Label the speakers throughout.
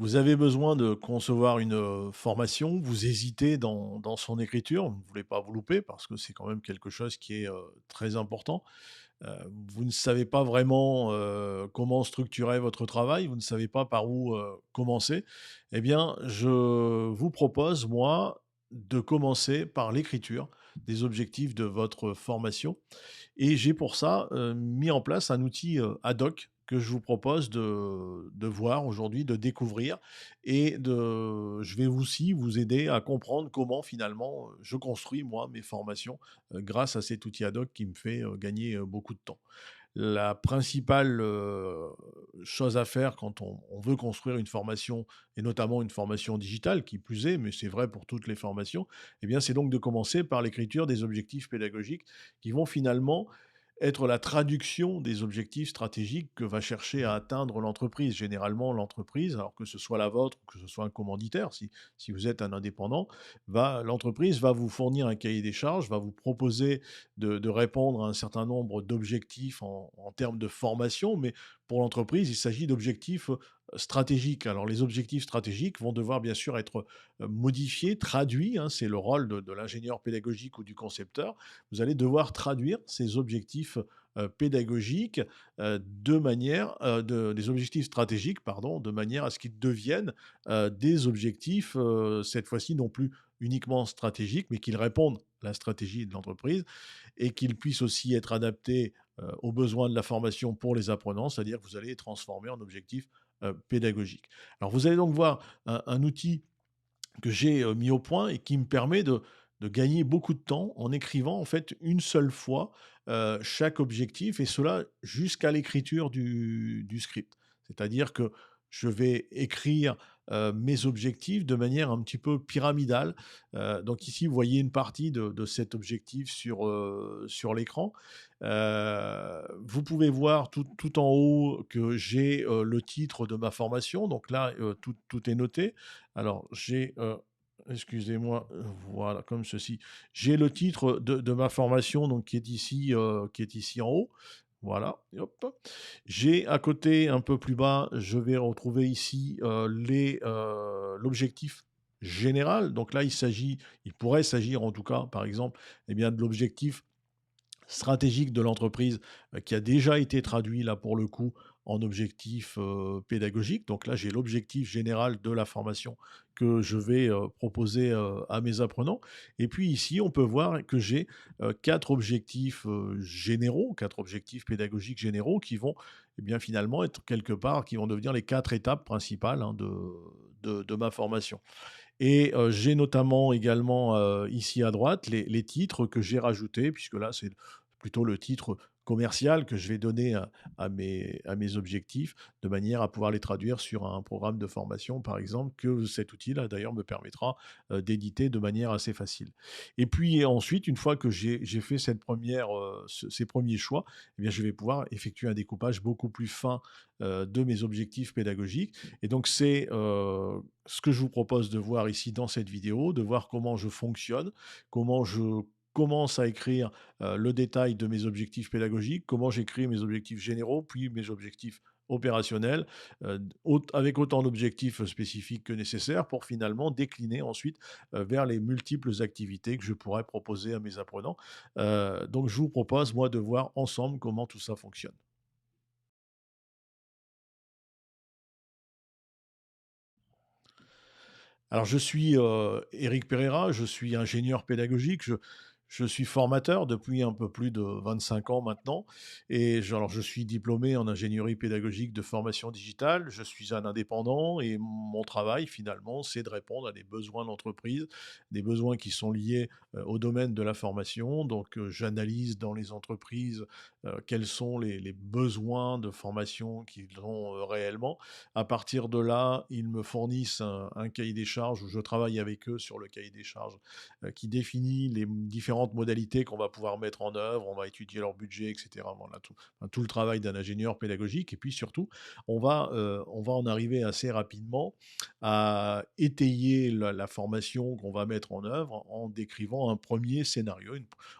Speaker 1: Vous avez besoin de concevoir une, formation, vous hésitez dans son écriture, vous ne voulez pas vous louper parce que c'est quand même quelque chose qui est, très important. Heu, vous ne savez pas vraiment, comment structurer votre travail, vous ne savez pas par où, commencer. Eh bien, je vous propose, moi, de commencer par l'écriture des objectifs de votre formation et j'ai pour ça, mis en place un outil, ad hoc que je vous propose de voir aujourd'hui, de découvrir et je vais aussi vous aider à comprendre comment finalement, je construis moi mes formations, grâce à cet outil ad hoc qui me fait, gagner, beaucoup de temps. La principale, chose à faire quand on veut construire une formation et notamment une formation digitale qui plus est, mais c'est vrai pour toutes les formations, eh bien, c'est donc de commencer par l'écriture des objectifs pédagogiques qui vont finalement être la traduction des objectifs stratégiques que va chercher à atteindre l'entreprise. Généralement, l'entreprise, alors que ce soit la vôtre ou que ce soit un commanditaire, si vous êtes un indépendant, l'entreprise va vous fournir un cahier des charges, va vous proposer de répondre à un certain nombre d'objectifs en termes de formation, mais pour l'entreprise, il s'agit d'objectifs stratégiques. Alors les objectifs stratégiques vont devoir bien sûr être modifiés, traduits, hein, c'est le rôle de l'ingénieur pédagogique ou du concepteur. Vous allez devoir traduire ces objectifs pédagogiques des objectifs stratégiques, pardon, de manière à ce qu'ils deviennent des objectifs, cette fois-ci non plus uniquement stratégiques, mais qu'ils répondent à la stratégie de l'entreprise et qu'ils puissent aussi être adaptés aux besoins de la formation pour les apprenants, c'est-à-dire que vous allez les transformer en objectifs pédagogiques. Alors vous allez donc voir un outil que j'ai, mis au point et qui me permet de gagner beaucoup de temps en écrivant en fait une seule fois, chaque objectif et cela jusqu'à l'écriture du script. C'est-à-dire que je vais écrire, mes objectifs de manière un petit peu pyramidale. Donc ici, vous voyez une partie de cet objectif sur l'écran. Vous pouvez voir tout en haut que j'ai, le titre de ma formation. Donc là, tout est noté. Alors j'ai, excusez-moi, voilà, comme ceci. J'ai le titre de ma formation donc qui est ici en haut. Voilà, et hop. J'ai à côté, un peu plus bas, je vais retrouver ici, l'objectif général. Donc là, il pourrait s'agir en tout cas, par exemple, eh bien de l'objectif stratégique de l'entreprise, qui a déjà été traduit là pour le coup en objectif, pédagogique. Donc là, j'ai l'objectif général de la formation que je vais, proposer, à mes apprenants et puis ici, on peut voir que j'ai, 4 objectifs, généraux, 4 objectifs pédagogiques généraux qui vont, eh bien, finalement être quelque part qui vont devenir les 4 étapes principales, hein, de ma formation. Et j'ai notamment également, ici à droite, les titres que j'ai rajoutés, puisque là, c'est plutôt le titre commercial que je vais donner à mes objectifs, de manière à pouvoir les traduire sur un programme de formation, par exemple, que cet outil-là, d'ailleurs, me permettra, d'éditer de manière assez facile. Et puis ensuite, une fois que j'ai fait cette première, ces premiers choix, eh bien, je vais pouvoir effectuer un découpage beaucoup plus fin, de mes objectifs pédagogiques et donc c'est, ce que je vous propose de voir ici dans cette vidéo, de voir comment je fonctionne, comment je commence à écrire, le détail de mes objectifs pédagogiques, comment j'écris mes objectifs généraux, puis mes objectifs opérationnels, avec autant d'objectifs spécifiques que nécessaire pour finalement décliner ensuite, vers les multiples activités que je pourrais proposer à mes apprenants. Donc je vous propose, moi, de voir ensemble comment tout ça fonctionne. Alors je suis, Éric Pereira, je suis ingénieur pédagogique, je suis formateur depuis un peu plus de 25 ans maintenant et je suis diplômé en ingénierie pédagogique de formation digitale. Je suis un indépendant et mon travail finalement, c'est de répondre à des besoins d'entreprise, des besoins qui sont liés, au domaine de la formation. Donc, j'analyse dans les entreprises, quels sont les besoins de formation qu'ils ont, réellement. À partir de là, ils me fournissent un cahier des charges où je travaille avec eux sur le cahier des charges, qui définit les différentes modalités qu'on va pouvoir mettre en œuvre. On va étudier leur budget et cetera. Voilà tout le travail d'un ingénieur pédagogique et puis surtout, on va en arriver assez rapidement à étayer la formation qu'on va mettre en œuvre en décrivant un premier scénario,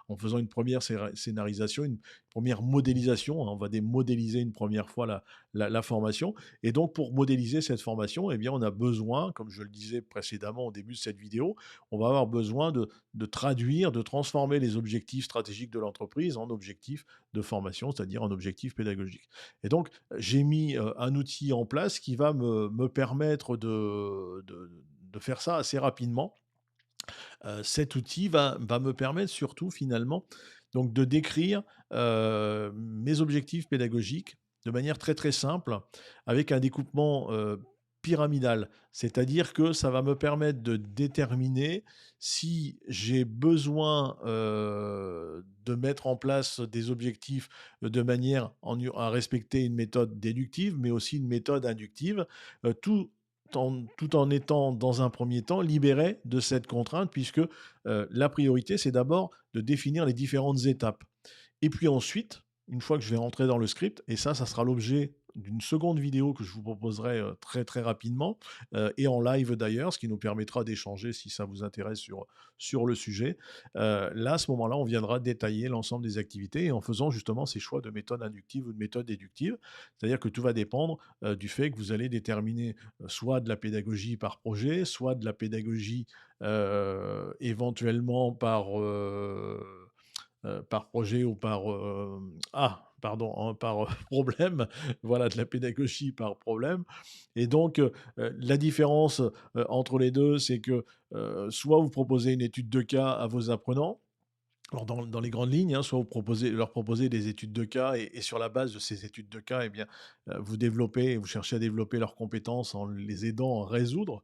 Speaker 1: en faisant une première scénarisation, une première modélisation, hein. On va démodéliser une première fois la formation. Et donc, pour modéliser cette formation, eh bien, on a besoin, comme je le disais précédemment au début de cette vidéo, on va avoir besoin de traduire, de transformer les objectifs stratégiques de l'entreprise en objectifs de formation, c'est-à-dire en objectifs pédagogiques. Et donc, j'ai mis un outil en place qui va me permettre de faire ça assez rapidement. Cet outil va me permettre surtout finalement donc de décrire, mes objectifs pédagogiques de manière très, très simple avec un découpement, pyramidal. C'est-à-dire que ça va me permettre de déterminer si j'ai besoin, de mettre en place des objectifs, de manière à respecter une méthode déductive, mais aussi une méthode inductive, tout en étant, dans un premier temps, libéré de cette contrainte puisque, la priorité, c'est d'abord de définir les différentes étapes. Et puis ensuite, une fois que je vais rentrer dans le script, et ça sera l'objet d'une seconde vidéo que je vous proposerai, très, très rapidement, et en live d'ailleurs, ce qui nous permettra d'échanger si ça vous intéresse sur le sujet. Là, à ce moment-là, on viendra détailler l'ensemble des activités et en faisant justement ces choix de méthode inductive ou de méthode déductive. C'est-à-dire que tout va dépendre, du fait que vous allez déterminer, soit de la pédagogie par projet, soit de la pédagogie, éventuellement par projet ou pardon, hein, par problème, voilà, de la pédagogie par problème. Et donc, la différence, entre les 2, c'est que, soit vous proposez une étude de cas à vos apprenants, alors dans les grandes lignes, hein, soit vous leur proposez des études de cas et sur la base de ces études de cas, eh bien, vous cherchez à développer leurs compétences en les aidant à résoudre,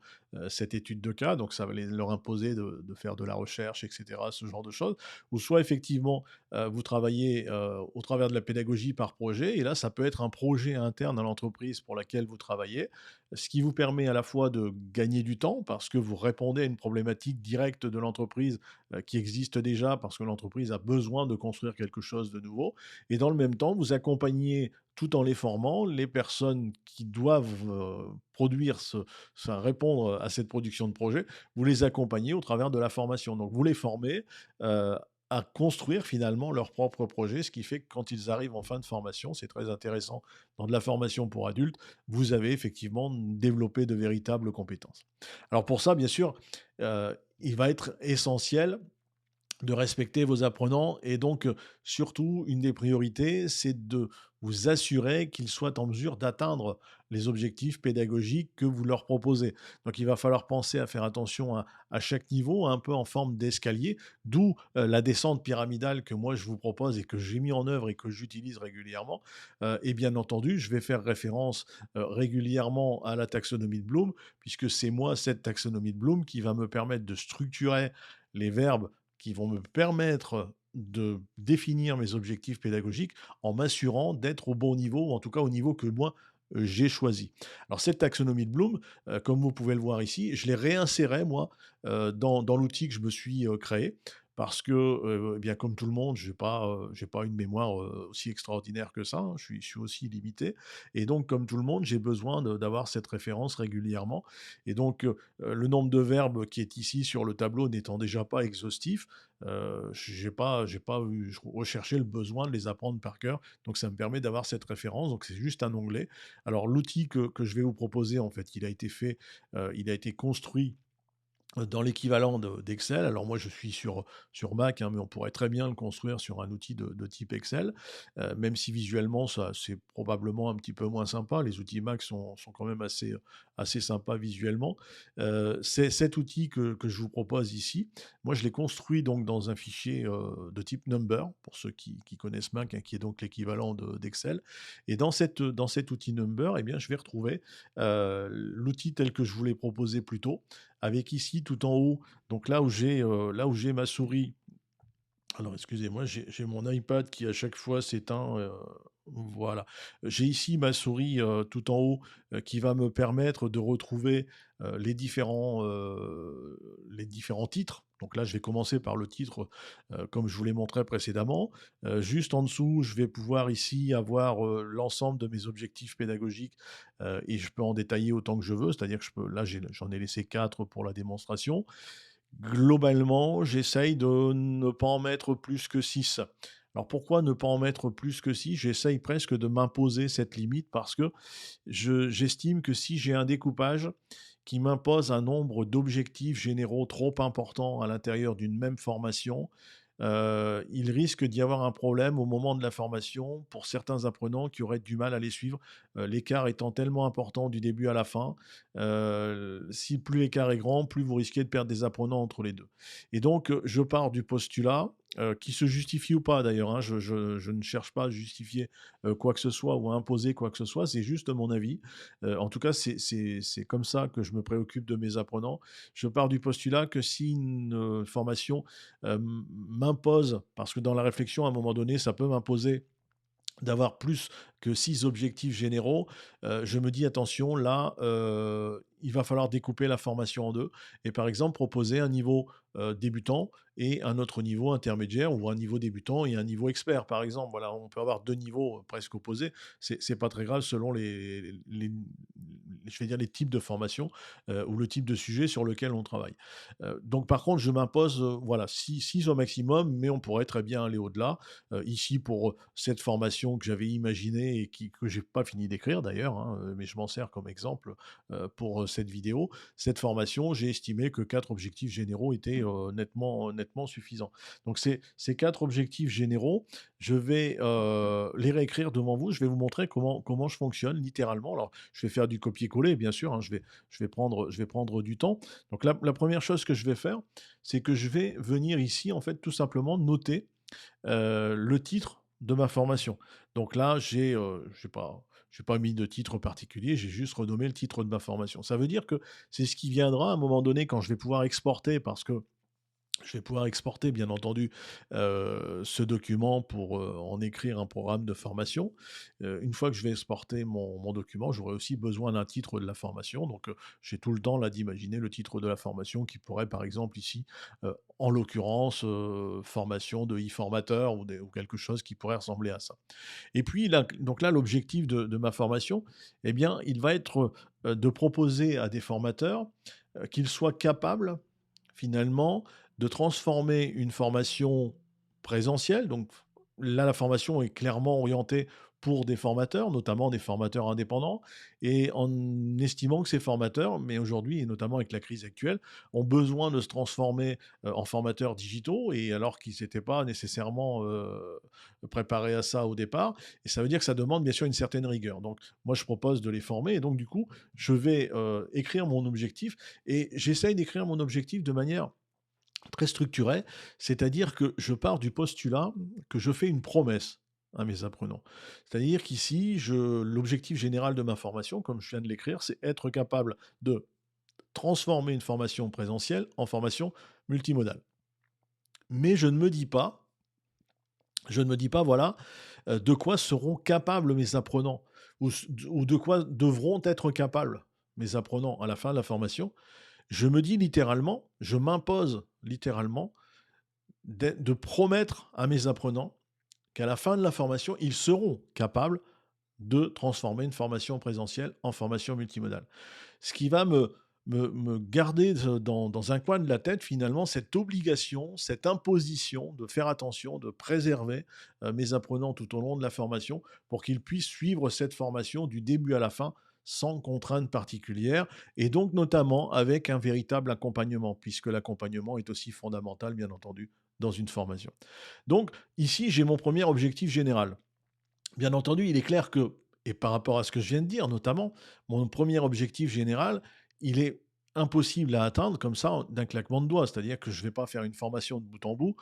Speaker 1: cette étude de cas. Donc ça va leur imposer de faire de la recherche et cetera, ce genre de choses. Ou soit effectivement, vous travaillez, au travers de la pédagogie par projet et là, ça peut être un projet interne à l'entreprise pour laquelle vous travaillez, ce qui vous permet à la fois de gagner du temps parce que vous répondez à une problématique directe de l'entreprise qui existe déjà parce que l'entreprise a besoin de construire quelque chose de nouveau. Et dans le même temps, vous accompagnez tout en les formant, les personnes qui doivent produire répondre à cette production de projet, vous les accompagnez au travers de la formation. Donc vous les formez euh, à construire finalement leur propre projet, ce qui fait que quand ils arrivent en fin de formation, c'est très intéressant, dans de la formation pour adultes, vous avez effectivement développé de véritables compétences. Alors pour ça, bien sûr, il va être essentiel de respecter vos apprenants et donc, surtout une des priorités, c'est de vous assurer qu'ils soient en mesure d'atteindre les objectifs pédagogiques que vous leur proposez. Donc il va falloir penser à faire attention à chaque niveau, un peu en forme d'escalier, d'où, la descente pyramidale que moi je vous propose et que j'ai mis en œuvre et que j'utilise régulièrement. Et bien entendu, je vais faire référence, régulièrement à la taxonomie de Bloom puisque c'est moi, cette taxonomie de Bloom, qui va me permettre de structurer les verbes qui vont me permettre de définir mes objectifs pédagogiques en m'assurant d'être au bon niveau, ou en tout cas au niveau que moi, j'ai choisi. Alors cette taxonomie de Bloom, comme vous pouvez le voir ici, je l'ai réinsérée moi, dans l'outil que je me suis, créé parce que, eh bien comme tout le monde, j'ai pas une mémoire, aussi extraordinaire que ça, hein. Je suis aussi limité et donc comme tout le monde, j'ai besoin d'avoir cette référence régulièrement et donc, le nombre de verbes qui est ici sur le tableau n'étant déjà pas exhaustif, j'ai pas recherché le besoin de les apprendre par cœur, donc ça me permet d'avoir cette référence, donc c'est juste un onglet. Alors l'outil que je vais vous proposer, en fait, il a été construit dans l'équivalent d'Excel. Alors moi, je suis sur Mac, hein, mais on pourrait très bien le construire sur un outil de type Excel, même si visuellement, ça c'est probablement un petit peu moins sympa. Les outils Mac sont quand même assez sympas visuellement. C'est cet outil que je vous propose ici. Moi, je l'ai construit donc dans un fichier, de type Number, pour ceux qui connaissent Mac, hein, qui est donc l'équivalent d'Excel. Et dans cet outil Number, eh bien, je vais retrouver, l'outil tel que je vous l'ai proposé plus tôt, avec ici tout en haut, donc là où j'ai ma souris. Alors excusez-moi, j'ai mon iPad qui à chaque fois s'éteint, voilà. J'ai ici ma souris, tout en haut, qui va me permettre de retrouver, les différents titres. Donc là, je vais commencer par le titre, comme je vous l'ai montré précédemment. Juste en dessous, je vais pouvoir ici avoir, l'ensemble de mes objectifs pédagogiques, et je peux en détailler autant que je veux. C'est-à-dire que j'en ai laissé 4 pour la démonstration. Globalement, j'essaye de ne pas en mettre plus que 6. Alors pourquoi ne pas en mettre plus que 6? J'essaye presque de m'imposer cette limite parce que j'estime que si j'ai un découpage qui m'impose un nombre d'objectifs généraux trop important à l'intérieur d'une même formation, il risque d'y avoir un problème au moment de la formation pour certains apprenants qui auraient du mal à les suivre, l'écart étant tellement important du début à la fin. Si plus l'écart est grand, plus vous risquez de perdre des apprenants entre les 2. Et donc, je pars du postulat, qui se justifie ou pas d'ailleurs, hein, je ne cherche pas à justifier, quoi que ce soit ou à imposer quoi que ce soit, c'est juste mon avis. En tout cas, c'est comme ça que je me préoccupe de mes apprenants. Je pars du postulat que si une, formation, m'impose, parce que dans la réflexion, à un moment donné, ça peut m'imposer d'avoir plus que 6 objectifs généraux, je me dis: «Attention, là, il va falloir découper la formation en 2 et par exemple proposer un niveau, débutant et un autre niveau intermédiaire ou un niveau débutant et un niveau expert», par exemple. Voilà, on peut avoir 2 niveaux, presque opposés. C'est pas très grave selon les je vais dire les types de formations, ou le type de sujet sur lequel on travaille. Donc par contre, je m'impose, voilà, 6 au maximum, mais on pourrait très bien aller au-delà. Ici, pour cette formation que j'avais imaginée et que j'ai pas fini d'écrire d'ailleurs, hein, mais je m'en sers comme exemple pour cette vidéo. Cette formation, j'ai estimé que 4 objectifs généraux étaient nettement suffisants. Donc, ces 4 objectifs généraux, je vais les réécrire devant vous. Je vais vous montrer comment je fonctionne littéralement. Alors, je vais faire du copier-coller, bien sûr, hein, je vais prendre du temps. Donc, la première chose que je vais faire, c'est que je vais venir ici, en fait, tout simplement noter le titre de ma formation. Donc là, j'ai pas mis de titre particulier, j'ai juste renommé le titre de ma formation. Ça veut dire que c'est ce qui viendra à un moment donné quand je vais pouvoir exporter parce que je vais pouvoir exporter, bien entendu, ce document pour, en écrire un programme de formation. Une fois que je vais exporter mon document, j'aurai aussi besoin d'un titre de la formation. Donc, j'ai tout le temps là d'imaginer le titre de la formation qui pourrait, par exemple, ici, en l'occurrence, formation de e-formateur ou quelque chose qui pourrait ressembler à ça. Et puis là, donc là, l'objectif de ma formation, eh bien, il va être, de proposer à des formateurs, qu'ils soient capables, finalement, de transformer une formation présentielle. Donc là, la formation est clairement orientée pour des formateurs, notamment des formateurs indépendants, et en estimant que ces formateurs, mais aujourd'hui et notamment avec la crise actuelle, ont besoin de se transformer en formateurs digitaux, et alors qu'ils n'étaient pas nécessairement préparés à ça au départ. Et ça veut dire que ça demande bien sûr une certaine rigueur. Donc moi, je propose de les former, et donc du coup, je vais écrire mon objectif, et j'essaye d'écrire mon objectif de manière très structuré, c'est-à-dire que je pars du postulat que je fais une promesse à mes apprenants. C'est-à-dire qu'ici, l'objectif général de ma formation, comme je viens de l'écrire, c'est être capable de transformer une formation présentielle en formation multimodale. Mais je ne me dis pas, voilà, de quoi seront capables mes apprenants ou de quoi devront être capables mes apprenants à la fin de la formation. Je me dis littéralement, je m'impose littéralement de promettre à mes apprenants qu'à la fin de la formation, ils seront capables de transformer une formation présentielle en formation multimodale. Ce qui va me garder dans un coin de la tête, finalement, cette obligation, cette imposition de faire attention, de préserver mes apprenants tout au long de la formation pour qu'ils puissent suivre cette formation du début à la fin sans contrainte particulière et donc notamment avec un véritable accompagnement, puisque l'accompagnement est aussi fondamental, bien entendu, dans une formation. Donc ici, j'ai mon premier objectif général. Bien entendu, il est clair que, et par rapport à ce que je viens de dire notamment, mon premier objectif général, il est impossible à atteindre comme ça d'un claquement de doigts. C'est-à-dire que je ne vais pas faire une formation de bout en bout,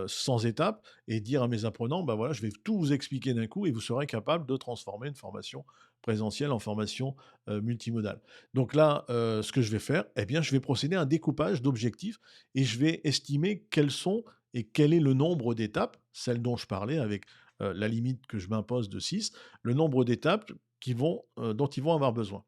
Speaker 1: sans étapes, et dire à mes apprenants, bah voilà, je vais tout vous expliquer d'un coup et vous serez capable de transformer une formation présentielle en formation multimodale. Donc là, ce que je vais faire, eh bien, je vais procéder à un découpage d'objectifs et je vais estimer quels sont et quel est le nombre d'étapes, celles dont je parlais avec la limite que je m'impose de 6, le nombre d'étapes dont ils vont avoir besoin.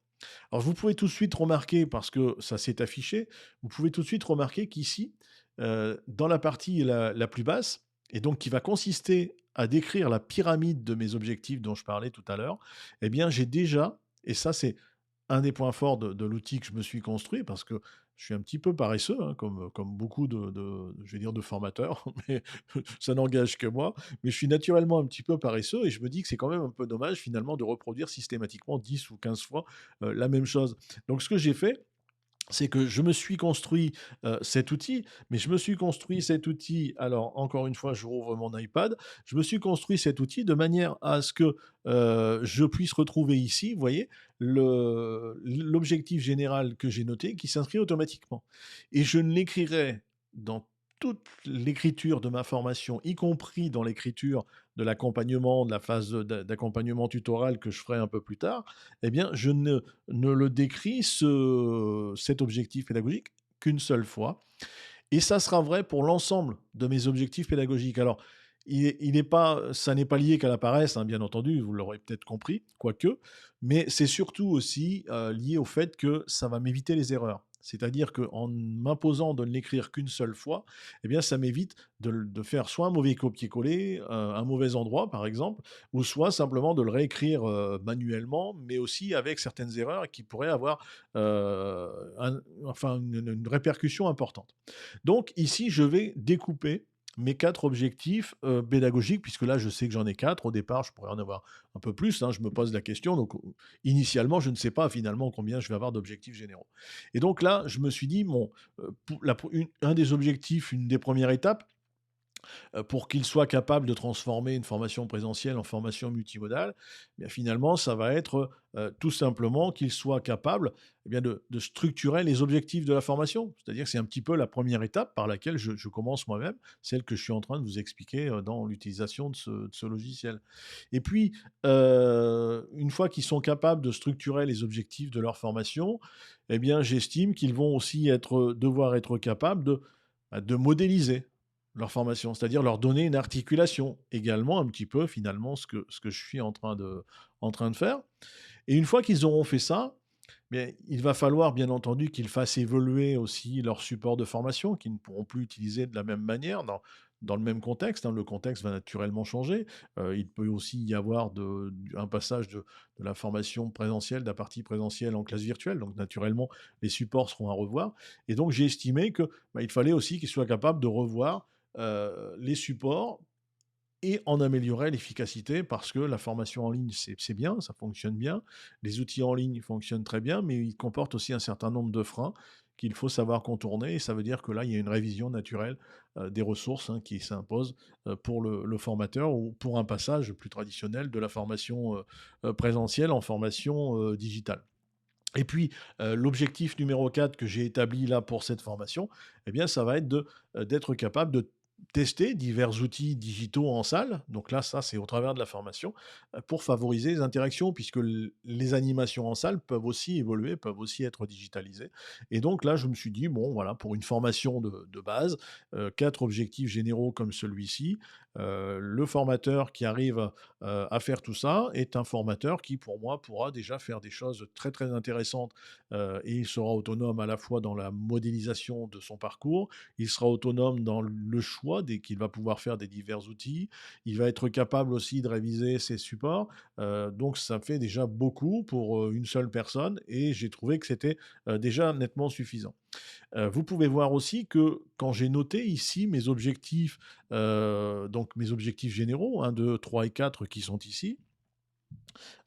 Speaker 1: Alors vous pouvez tout de suite remarquer, parce que ça s'est affiché, vous pouvez tout de suite remarquer qu'ici, dans la partie la plus basse, et donc qui va consister à décrire la pyramide de mes objectifs dont je parlais tout à l'heure, eh bien j'ai déjà, et ça c'est un des points forts de l'outil que je me suis construit, parce que Je suis un petit peu paresseux, hein, comme beaucoup je vais dire de formateurs, mais ça n'engage que moi. Mais je suis naturellement un petit peu paresseux et je me dis que c'est quand même un peu dommage finalement de reproduire systématiquement 10 ou 15 fois, la même chose. Donc ce que j'ai fait, c'est que je me suis construit, cet outil, mais je me suis construit cet outil alors encore une fois, je rouvre mon iPad. Je me suis construit cet outil de manière à ce que, je puisse retrouver ici, vous voyez, l'objectif général que j'ai noté qui s'inscrit automatiquement et je ne l'écrirai dans toute l'écriture de ma formation, y compris dans l'écriture de l'accompagnement, de la phase d'accompagnement tutoral que je ferai un peu plus tard, eh bien, je ne le décrit cet objectif pédagogique qu'une seule fois et ça sera vrai pour l'ensemble de mes objectifs pédagogiques. Alors, il n'est pas ça n'est pas lié qu'à la paresse, hein, bien entendu, vous l'aurez peut-être compris, quoique, mais c'est surtout aussi, lié au fait que ça va m'éviter les erreurs. C'est-à-dire qu'en m'imposant de ne l'écrire qu'une seule fois, eh bien, ça m'évite de faire soit un mauvais copier-coller, un mauvais endroit, par exemple, ou soit simplement de le réécrire, manuellement, mais aussi avec certaines erreurs qui pourraient avoir, enfin une répercussion importante. Donc ici, je vais découper mes 4 objectifs, pédagogiques puisque là, je sais que j'en ai 4. Au départ, je pourrais en avoir un peu plus, hein, je me pose la question donc initialement, je ne sais pas finalement combien je vais avoir d'objectifs généraux et donc là, je me suis dit: «Bon, pour la pre une un des objectifs, une des premières étapes, pour qu'il soit capable de transformer une formation présentielle en formation multimodale, eh bien finalement, ça va être, tout simplement qu'il soit capable, eh bien de structurer les objectifs de la formation. C'est-à-dire que c'est un petit peu la première étape par laquelle je commence moi-même, celle que je suis en train de vous expliquer, dans l'utilisation de ce logiciel et puis, une fois qu'ils sont capables de structurer les objectifs de leur formation, eh bien j'estime qu'ils vont aussi devoir être capables de modéliser leur formation, c'est-à-dire leur donner une articulation. Également un petit peu finalement ce que je suis en train de faire et une fois qu'ils auront fait ça, bien, il va falloir bien entendu qu'ils fassent évoluer aussi leur support de formation, qu'ils ne pourront plus utiliser de la même manière dans le même contexte, hein. Le contexte va naturellement changer. Il peut aussi y avoir un passage de la formation présentielle, de la partie présentielle en classe virtuelle. Donc naturellement, les supports seront à revoir. Et donc j'ai estimé que bah, il fallait aussi qu'ils soient capables de revoir les supports et en améliorer l'efficacité parce que la formation en ligne, c'est bien, ça fonctionne bien. Les outils en ligne fonctionnent très bien, mais ils comportent aussi un certain nombre de freins qu'il faut savoir contourner. Et ça veut dire que là, il y a une révision naturelle des ressources hein, qui s'impose pour le formateur ou pour un passage plus traditionnel de la formation présentielle en formation digitale. Et puis, l'objectif numéro 4 que j'ai établi là pour cette formation, eh bien, ça va être d'être capable de tester divers outils digitaux en salle. Donc là, ça, c'est au travers de la formation, pour favoriser les interactions puisque les animations en salle peuvent aussi évoluer, peuvent aussi être digitalisées. Et donc là, je me suis dit, bon, voilà, pour une formation de base, 4 objectifs généraux comme celui-ci, le formateur qui arrive à faire tout ça est un formateur qui, pour moi, pourra déjà faire des choses très, très intéressantes, et il sera autonome à la fois dans la modélisation de son parcours, il sera autonome dans le choix dès qu'il va pouvoir faire des divers outils, il va être capable aussi de réviser ses supports, donc ça fait déjà beaucoup pour, une seule personne et j'ai trouvé que c'était, déjà nettement suffisant. Vous pouvez voir aussi que quand j'ai noté ici mes objectifs, donc mes objectifs généraux, 1, 2, 3 et 4 qui sont ici,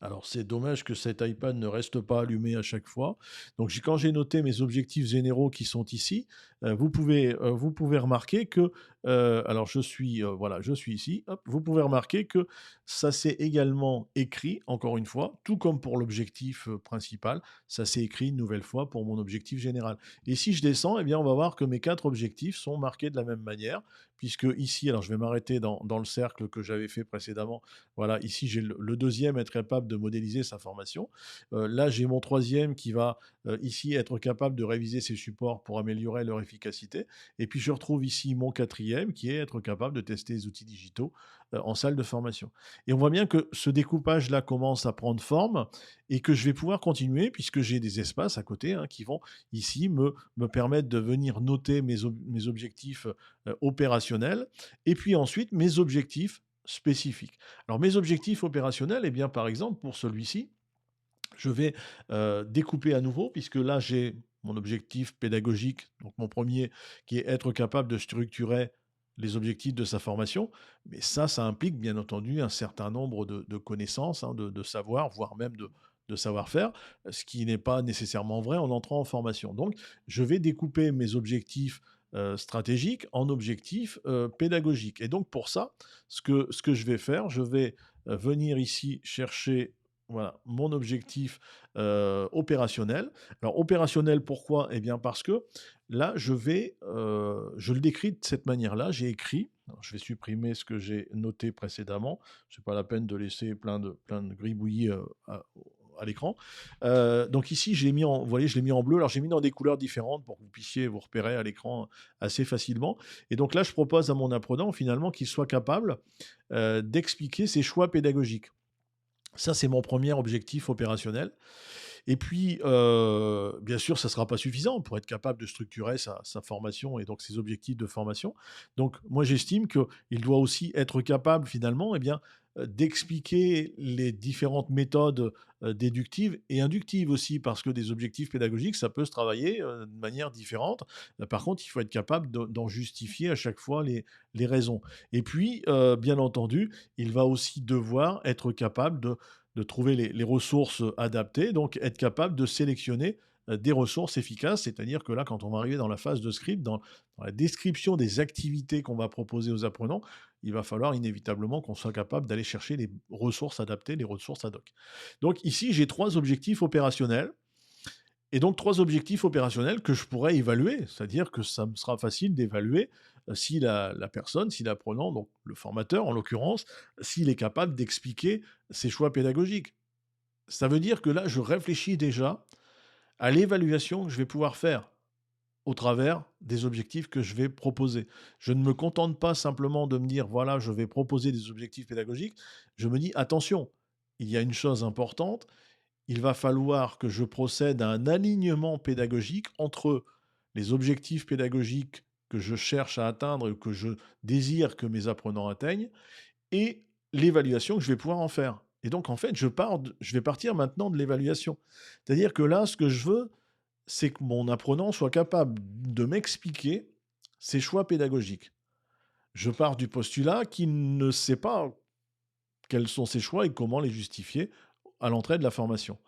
Speaker 1: alors c'est dommage que cet iPad ne reste pas allumé à chaque fois. Donc quand j'ai noté mes objectifs généraux qui sont ici, vous pouvez remarquer que, alors voilà, je suis ici, hop, vous pouvez remarquer que ça s'est également écrit, encore une fois, tout comme pour l'objectif, principal, ça s'est écrit une nouvelle fois pour mon objectif général. Et si je descends, eh bien on va voir que mes 4 objectifs sont marqués de la même manière, puisque ici, alors je vais m'arrêter dans le cercle que j'avais fait précédemment. Voilà, ici j'ai le 2e être capable de modéliser sa formation. Là, j'ai mon troisième qui va ici être capable de réviser ses supports pour améliorer leur efficacité. Et puis je retrouve ici mon quatrième qui est être capable de tester les outils digitaux en salle de formation. Et on voit bien que ce découpage-là commence à prendre forme et que je vais pouvoir continuer puisque j'ai des espaces à côté hein, qui vont ici me permettre de venir noter mes objectifs opérationnels et puis ensuite mes objectifs spécifiques. Alors mes objectifs opérationnels, eh bien par exemple pour celui-ci, je vais découper à nouveau puisque là j'ai mon objectif pédagogique, donc mon premier, qui est être capable de structurer les objectifs de sa formation. Mais ça implique bien entendu un certain nombre de connaissances, hein, de savoir, voire même de savoir-faire, ce qui n'est pas nécessairement vrai en entrant en formation. Donc, je vais découper mes objectifs stratégiques en objectifs pédagogiques. Et donc, pour ça, ce que je vais faire, je vais venir ici chercher voilà, mon objectif opérationnel. Alors, opérationnel, pourquoi? Eh bien, parce que là, je le décris de cette manière-là. J'ai écrit, alors je vais supprimer ce que j'ai noté précédemment. C'est pas la peine de laisser plein de gribouillis à l'écran. Donc ici, vous voyez, je l'ai mis en bleu. Alors j'ai mis dans des couleurs différentes pour que vous puissiez vous repérer à l'écran assez facilement. Et donc là, je propose à mon apprenant finalement qu'il soit capable d'expliquer ses choix pédagogiques. Ça, c'est mon premier objectif opérationnel. Et puis, bien sûr, ça ne sera pas suffisant pour être capable de structurer sa formation et donc ses objectifs de formation. Donc, moi, j'estime qu'il doit aussi être capable, finalement, eh bien, d'expliquer les différentes méthodes déductives et inductives aussi, parce que des objectifs pédagogiques, ça peut se travailler de manière différente. Par contre, il faut être capable d'en justifier à chaque fois les raisons. Et puis, bien entendu, il va aussi devoir être capable de trouver les ressources adaptées, donc être capable de sélectionner des ressources efficaces. C'est-à-dire que là, quand on va arriver dans la phase de script, dans la description des activités qu'on va proposer aux apprenants, il va falloir inévitablement qu'on soit capable d'aller chercher les ressources adaptées, les ressources ad hoc. Donc ici, j'ai 3 objectifs opérationnels et donc 3 objectifs opérationnels que je pourrais évaluer. C'est-à-dire que ça me sera facile d'évaluer si la personne, si l'apprenant, donc le formateur en l'occurrence, s'il est capable d'expliquer ses choix pédagogiques. Ça veut dire que là, je réfléchis déjà à l'évaluation que je vais pouvoir faire au travers des objectifs que je vais proposer. Je ne me contente pas simplement de me dire, voilà, je vais proposer des objectifs pédagogiques. Je me dis, attention, il y a une chose importante, il va falloir que je procède à un alignement pédagogique entre les objectifs pédagogiques que je cherche à atteindre et que je désire que mes apprenants atteignent et l'évaluation que je vais pouvoir en faire. Et donc, en fait, je vais partir maintenant de l'évaluation. C'est-à-dire que là, ce que je veux, c'est que mon apprenant soit capable de m'expliquer ses choix pédagogiques. Je pars du postulat qu'il ne sait pas quels sont ses choix et comment les justifier à l'entrée de la formation.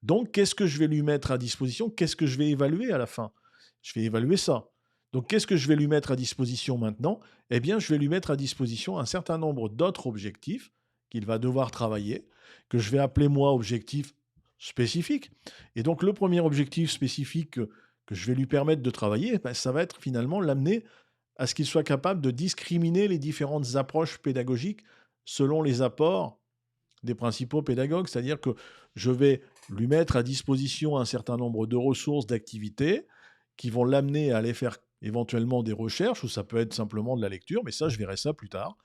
Speaker 1: Donc, qu'est-ce que je vais lui mettre à disposition? Qu'est-ce que je vais évaluer à la fin? Je vais évaluer ça. Donc, qu'est-ce que je vais lui mettre à disposition maintenant? Eh bien, je vais lui mettre à disposition un certain nombre d'autres objectifs qu'il va devoir travailler, que je vais appeler moi objectifs spécifiques. Et donc, le premier objectif spécifique que je vais lui permettre de travailler, ben, ça va être finalement l'amener à ce qu'il soit capable de discriminer les différentes approches pédagogiques selon les apports des principaux pédagogues. C'est-à-dire que je vais lui mettre à disposition un certain nombre de ressources, d'activités qui vont l'amener à aller faire éventuellement des recherches, ou ça peut être simplement de la lecture, mais ça, je verrai ça plus tard.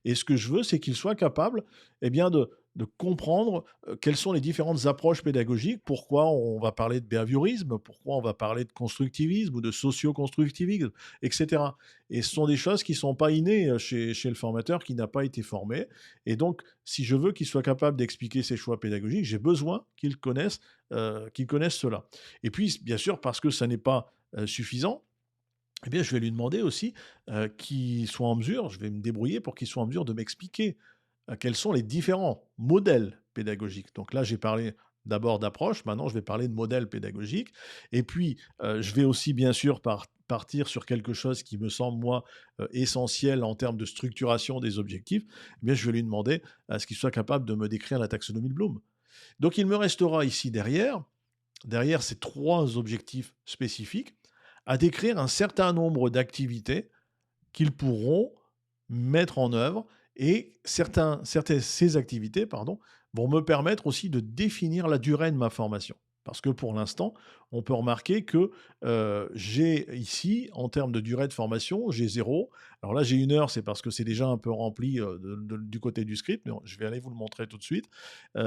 Speaker 1: Et ce que je veux, c'est qu'il soit capable eh bien, de comprendre quelles sont les différentes approches pédagogiques, pourquoi on va parler de behaviorisme, pourquoi on va parler de constructivisme ou de socio-constructivisme, etc. Et ce sont des choses qui ne sont pas innées chez le formateur qui n'a pas été formé. Et donc, si je veux qu'il soit capable d'expliquer ses choix pédagogiques, j'ai besoin qu'il connaisse cela. Et puis, bien sûr, parce que ça n'est pas suffisant, eh bien, je vais lui demander aussi qu'il soit en mesure, je vais me débrouiller pour qu'il soit en mesure de m'expliquer quels sont les différents modèles pédagogiques. Donc là, j'ai parlé d'abord d'approche, maintenant je vais parler de modèles pédagogiques. Et puis, je vais aussi bien sûr partir sur quelque chose qui me semble, moi, essentiel en termes de structuration des objectifs. Eh bien, je vais lui demander à ce qu'il soit capable de me décrire la taxonomie de Bloom. Donc, il me restera ici derrière ces 3 objectifs spécifiques, à décrire un certain nombre d'activités qu'ils pourront mettre en œuvre et ces activités vont me permettre aussi de définir la durée de ma formation. Parce que pour l'instant, on peut remarquer que j'ai ici, en termes de durée de formation, j'ai 0. Alors là, j'ai 1 heure, c'est parce que c'est déjà un peu rempli du côté du script, mais je vais aller vous le montrer tout de suite.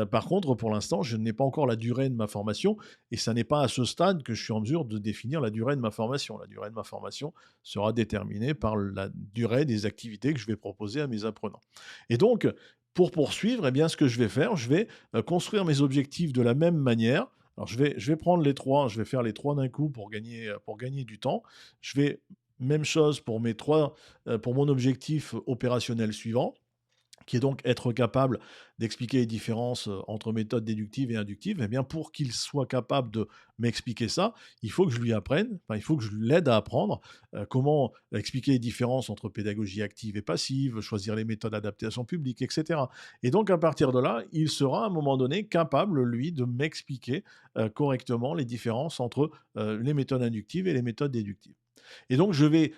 Speaker 1: Par contre, pour l'instant, je n'ai pas encore la durée de ma formation et ça n'est pas à ce stade que je suis en mesure de définir la durée de ma formation. La durée de ma formation sera déterminée par la durée des activités que je vais proposer à mes apprenants. Et donc, pour poursuivre, eh bien, ce que je vais faire, je vais construire mes objectifs de la même manière, Alors je vais prendre les 3. Je vais faire les 3 d'un coup pour gagner du temps. Je vais même chose pour mes 3, pour mon objectif opérationnel suivant, qui est donc être capable d'expliquer les différences entre méthode déductive et inductive. Eh bien, pour qu'il soit capable de m'expliquer ça, il faut que je lui apprenne, enfin, il faut que je l'aide à apprendre comment expliquer les différences entre pédagogie active et passive, choisir les méthodes d'adaptation publique, etc. Et donc, à partir de là, il sera à un moment donné capable, lui, de m'expliquer correctement les différences entre les méthodes inductives et les méthodes déductives. Et donc, je vais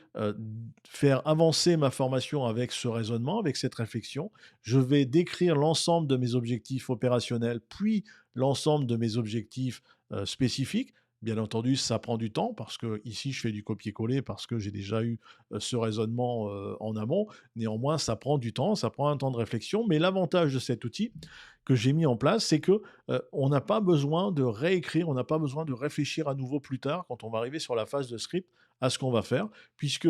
Speaker 1: faire avancer ma formation avec ce raisonnement, avec cette réflexion. Je vais décrire l'ensemble de mes objectifs opérationnels, puis l'ensemble de mes objectifs spécifiques. Bien entendu, ça prend du temps parce que ici, je fais du copier-coller parce que j'ai déjà eu ce raisonnement en amont. Néanmoins, ça prend du temps, ça prend un temps de réflexion. Mais l'avantage de cet outil que j'ai mis en place, c'est que on n'a pas besoin de réécrire, on n'a pas besoin de réfléchir à nouveau plus tard quand on va arriver sur la phase de script à ce qu'on va faire, puisque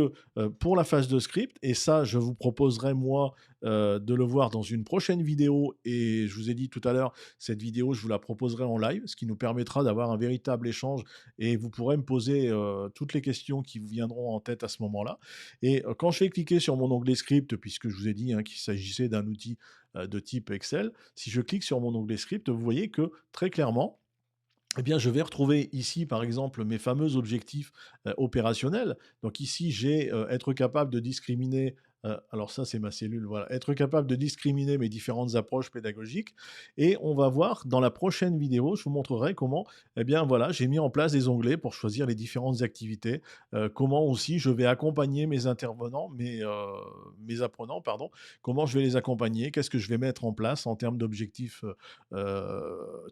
Speaker 1: pour la phase de script, et ça, je vous proposerai, moi, de le voir dans une prochaine vidéo, et je vous ai dit tout à l'heure, cette vidéo, je vous la proposerai en live, ce qui nous permettra d'avoir un véritable échange, et vous pourrez me poser toutes les questions qui vous viendront en tête à ce moment-là. Et quand je vais cliquer sur mon onglet script, puisque je vous ai dit qu'il s'agissait d'un outil de type Excel, si je clique sur mon onglet script, vous voyez que très clairement, eh bien, je vais retrouver ici, par exemple, mes fameux objectifs opérationnels. Donc ici, j'ai être capable de discriminer, alors ça, c'est ma cellule, voilà, être capable de discriminer mes différentes approches pédagogiques. Et on va voir dans la prochaine vidéo, je vous montrerai comment, eh bien, voilà, j'ai mis en place des onglets pour choisir les différentes activités, comment aussi je vais accompagner mes intervenants, mes apprenants, pardon, comment je vais les accompagner, qu'est-ce que je vais mettre en place en termes d'objectifs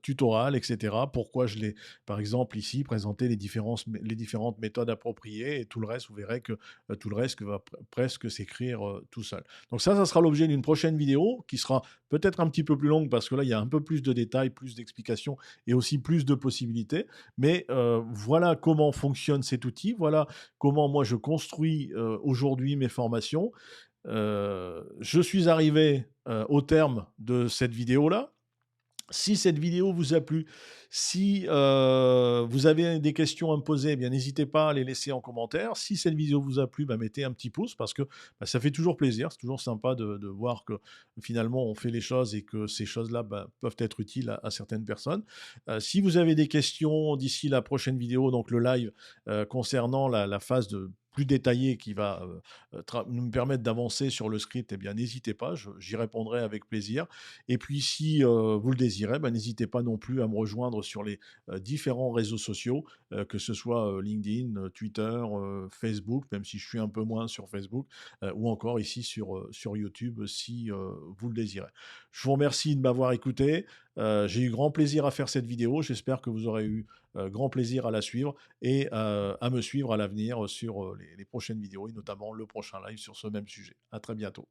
Speaker 1: tutoral, etc. Pourquoi je l'ai, par exemple, ici, présenté les différentes méthodes appropriées, et tout le reste, vous verrez que tout le reste va presque s'écrire tout seul. Donc ça sera l'objet d'une prochaine vidéo qui sera peut-être un petit peu plus longue parce que là, il y a un peu plus de détails, plus d'explications et aussi plus de possibilités. Mais voilà comment fonctionne cet outil, voilà comment moi je construis aujourd'hui mes formations. Je suis arrivé au terme de cette vidéo-là. Si cette vidéo vous a plu, si vous avez des questions à me poser, eh bien n'hésitez pas à les laisser en commentaire. Si cette vidéo vous a plu, bah, mettez un petit pouce parce que ça fait toujours plaisir. C'est toujours sympa de voir que finalement on fait les choses et que ces choses-là peuvent être utiles à certaines personnes. Si vous avez des questions d'ici la prochaine vidéo, donc le live, concernant la phase plus détaillée qui va nous permettre d'avancer sur le script, eh bien n'hésitez pas, j'y répondrai avec plaisir. Et puis si vous le désirez, n'hésitez pas non plus à me rejoindre sur les différents réseaux sociaux, que ce soit LinkedIn, Twitter, Facebook, même si je suis un peu moins sur Facebook, ou encore ici sur YouTube si vous le désirez. Je vous remercie de m'avoir écouté. J'ai eu grand plaisir à faire cette vidéo. J'espère que vous aurez eu grand plaisir à la suivre et à me suivre à l'avenir sur les prochaines vidéos et notamment le prochain live sur ce même sujet. À très bientôt.